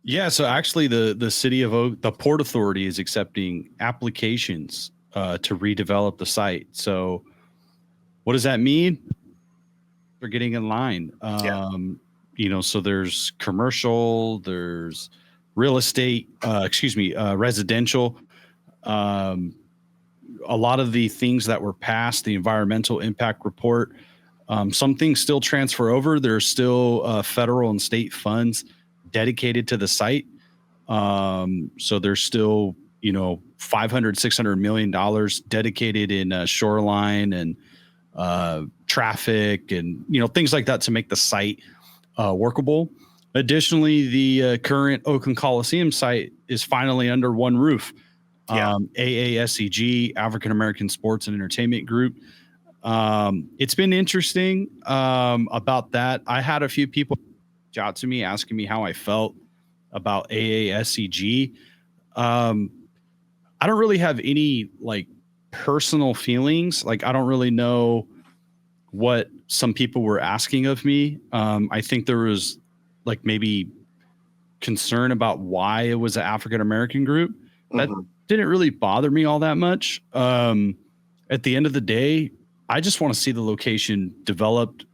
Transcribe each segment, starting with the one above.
Yeah, so actually the city of the Port Authority is accepting applications to redevelop the site. So what does that mean? They're getting in line. Yeah. So there's commercial, there's real estate, residential. Um, a lot of the things that were passed, the environmental impact report, some things still transfer over. There's still federal and state funds dedicated to the site. So there's still, 500, $600 million dedicated in shoreline and traffic and, things like that to make the site workable. Additionally, the current Oakland Coliseum site is finally under one roof. AASEG, African American Sports and Entertainment Group. It's been interesting about that. I had a few people reach out to me asking me how I felt about AASEG. I don't really have any personal feelings. I don't really know what some people were asking of me. I think there was maybe concern about why it was an African American group. That didn't really bother me all that much. At the end of the day, I just want to see the location developed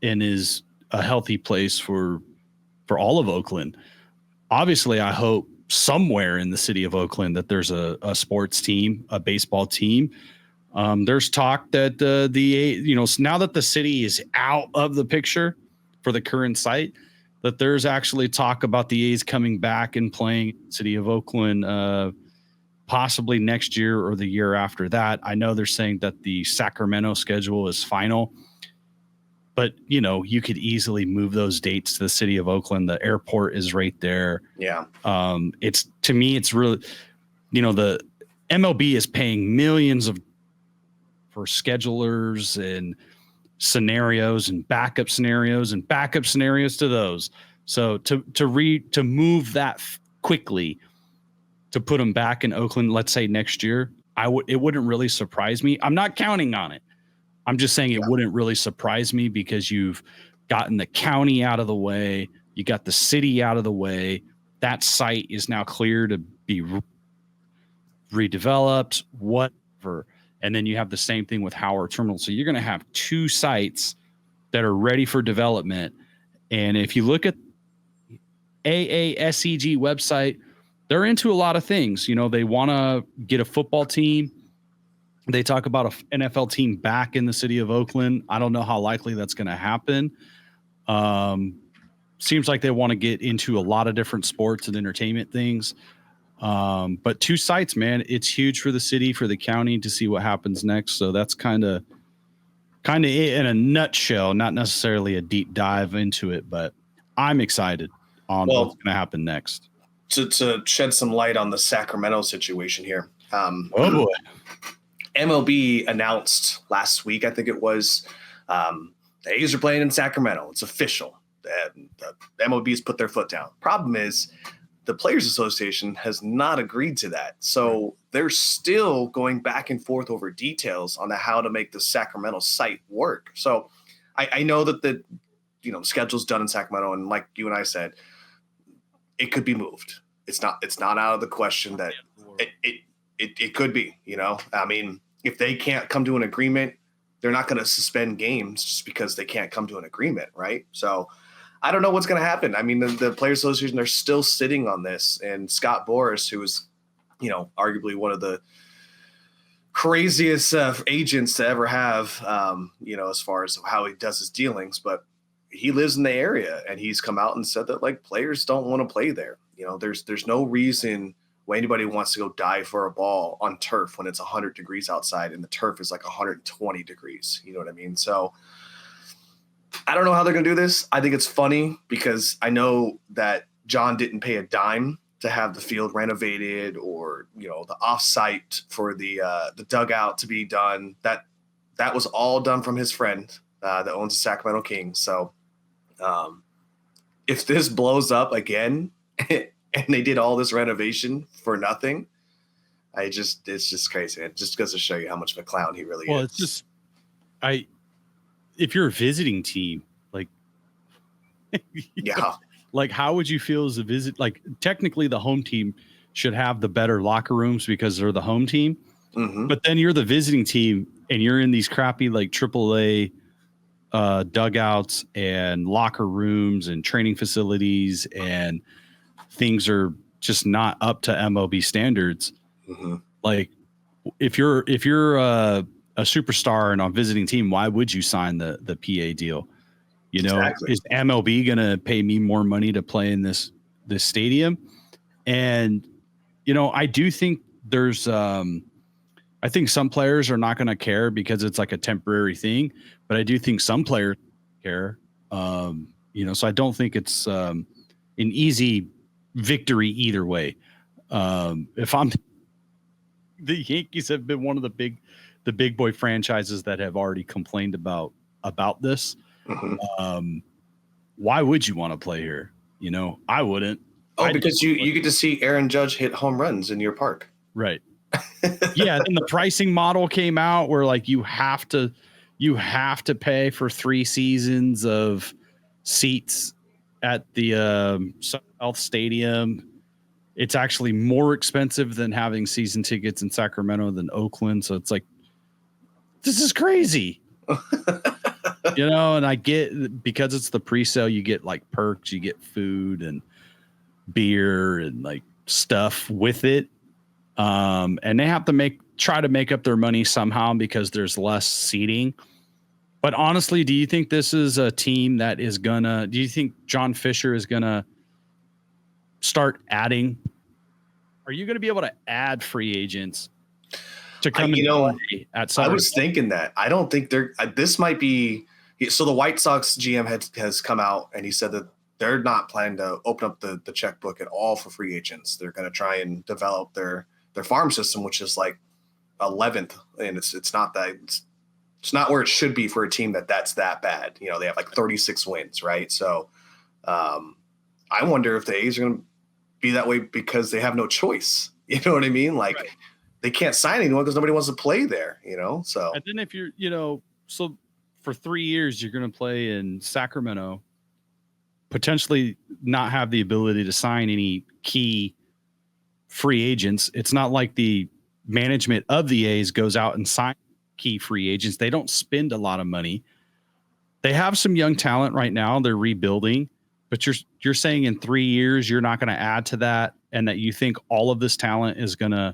and is a healthy place for all of Oakland. Obviously, I hope somewhere in the city of Oakland that there's a sports team, a baseball team. There's talk that now that the city is out of the picture for the current site, that there's actually talk about the A's coming back and playing city of Oakland possibly next year or the year after that. I know they're saying that the Sacramento schedule is final, but you could easily move those dates to the city of Oakland. The airport is right there. Yeah. To me, it's really, the MLB is paying millions for schedulers and scenarios and backup scenarios to those. So to move that quickly, to put them back in Oakland, let's say next year, it wouldn't really surprise me. I'm not counting on it. I'm just saying it wouldn't really surprise me because you've gotten the county out of the way. You got the city out of the way. That site is now clear to be redeveloped, whatever. And then you have the same thing with Howard Terminal. So you're going to have two sites that are ready for development. And if you look at AASEG website, they're into a lot of things. They want to get a football team. They talk about an NFL team back in the city of Oakland. I don't know how likely that's going to happen. Seems like they want to get into a lot of different sports and entertainment things. But two sites, man, it's huge for the city, for the county to see what happens next. So that's kind of it in a nutshell, not necessarily a deep dive into it, but I'm excited on what's going to happen next. To shed some light on the Sacramento situation here. Oh boy. MLB announced last week, I think it was, the A's are playing in Sacramento. It's official. The MLB's put their foot down. Problem is, the Players Association has not agreed to that. So they're still going back and forth over details on how to make the Sacramento site work. So I know that the schedule's done in Sacramento, and like you and I said, it could be moved. It's not out of the question that it could be. I mean, if they can't come to an agreement, they're not going to suspend games just because they can't come to an agreement, right? So I don't know what's going to happen. I mean, the Players Association, they're still sitting on this. And Scott Boras, who is, arguably one of the craziest agents to ever have, as far as how he does his dealings, but he lives in the area and he's come out and said that players don't want to play there. There's no reason why anybody wants to go dive for a ball on turf when it's 100 degrees outside and the turf is 120 degrees. You know what I mean? So I don't know how they're going to do this. I think it's funny because I know that John didn't pay a dime to have the field renovated or, the off-site for the dugout to be done. That was all done from his friend that owns the Sacramento Kings. So if this blows up again and they did all this renovation for nothing, it's just crazy. It just goes to show you how much of a clown he really is. Well, it's just, if you're a visiting team, yeah, Like, how would you feel as a visit? Like, technically, the home team should have the better locker rooms because they're the home team. Mm-hmm. But then you're the visiting team, and you're in these crappy like AAA dugouts and locker rooms and training facilities, and things are just not up to MLB standards. Mm-hmm. Like, if you're a superstar and on visiting team, why would you sign the PA deal? You know, Exactly. Is MLB going to pay me more money to play in this stadium? And, you know, I do think there's, I think some players are not going to care because it's like a temporary thing, but I do think some players care. You know, so I don't think it's an easy victory either way. If I'm the Yankees have been one of the big boy franchises that have already complained about this. Mm-hmm. Why would you want to play here? You know, I wouldn't. Because you get to see Aaron Judge hit home runs in your park. Right. Yeah. Then the pricing model came out where like you have to pay for 3 seasons of seats at the South Stadium. It's actually more expensive than having season tickets in Sacramento than Oakland. So it's like, this is crazy. You know, and I get, because it's the pre-sale, you get like perks, you get food and beer and like stuff with it. And they have to try to make up their money somehow because there's less seating. But honestly, do you think this is a team that is do you think John Fisher is gonna start adding? Are you gonna be able to add free agents to come in play at some? I was thinking that. I don't think this might be. So the White Sox GM has come out and he said that they're not planning to open up the checkbook at all for free agents. They're going to try and develop their farm system, which is like 11th, and it's not that it's not where it should be for a team that's that bad. You know, they have like 36 wins, right? So I wonder if the A's are going to be that way because they have no choice. You know what I mean? Like right. They can't sign anyone because nobody wants to play there. You know, so and then if you're, you know, so for 3 years you're going to play in Sacramento, potentially not have the ability to sign any key free agents. It's not like the management of the A's goes out and signs key free agents. They don't spend a lot of money. They have some young talent right now. They're rebuilding, but you're saying in 3 years you're not going to add to that, and that you think all of this talent is going to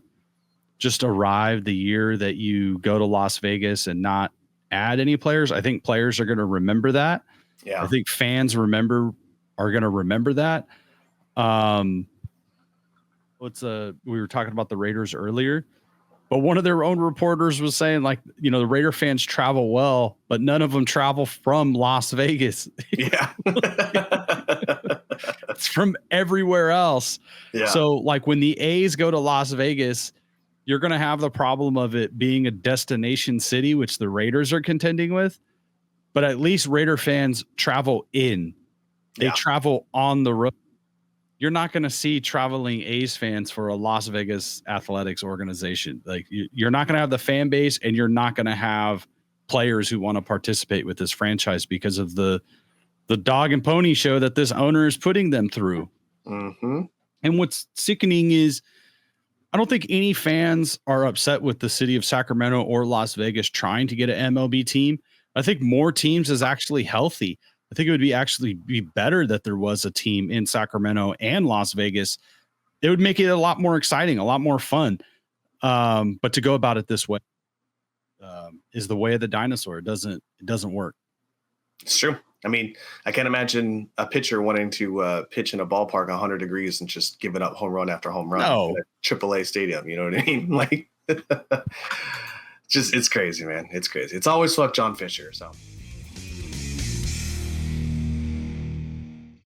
just arrive the year that you go to Las Vegas and not add any players. I think players are going to remember that. Yeah. I think fans are going to remember that. We were talking about the Raiders earlier, but one of their own reporters was saying, like, you know, the Raider fans travel well, but none of them travel from Las Vegas. Yeah. It's from everywhere else. Yeah. So like when the A's go to Las Vegas, you're going to have the problem of it being a destination city, which the Raiders are contending with, but at least Raider fans travel in. They travel on the road. You're not going to see traveling A's fans for a Las Vegas athletics organization. Like you're not going to have the fan base, and you're not going to have players who want to participate with this franchise because of the dog and pony show that this owner is putting them through. Mm-hmm. And what's sickening is I don't think any fans are upset with the city of Sacramento or Las Vegas trying to get an MLB team. I think more teams is actually healthy. I think it would actually be better that there was a team in Sacramento and Las Vegas. It would make it a lot more exciting, a lot more fun. But to go about it this way is the way of the dinosaur. It doesn't work. It's true. I mean, I can't imagine a pitcher wanting to pitch in a ballpark 100 degrees and just giving up home run after home run in a AAA stadium. You know what I mean? Like, it's crazy, man. It's crazy. It's always fuck John Fisher. So.